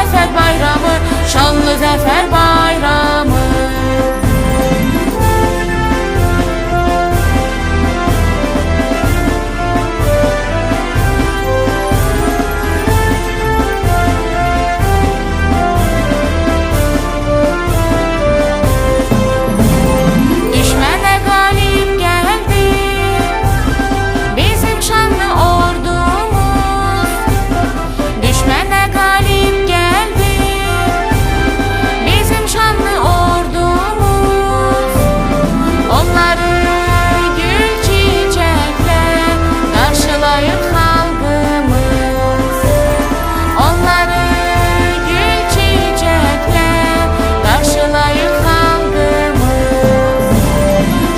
Zəfər bayramı, şanlı Zəfər bayramı. Düşmənə qalib gəldi bizim şanlı ordumuz. Düşmənə qalib gəldi bizim şanlı ordumuz. Onları gül çiçəklə qarşılayır xalqımız. Onları gül çiçəklə qarşılayır xalqımız.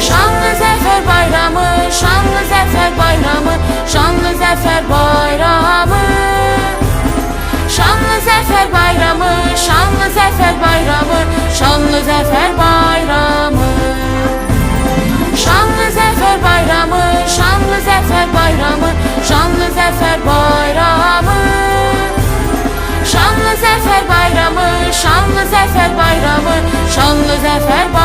Şanlı Zəfər bayramı, şanlı Zəfər bayramı, şanlı Zəfər bayramı. Şanlı Zəfər bayramı, şanlı Zəfər bayramı, şanlı Zəfər bayramı. Şanlı Zəfər bayramı, şanlı Zəfər bayramı, şanlı Zəfər bayramı. Şanlı Zəfər bayramı, şanlı Zəfər bayramı, şanlı Zəfər bayramı.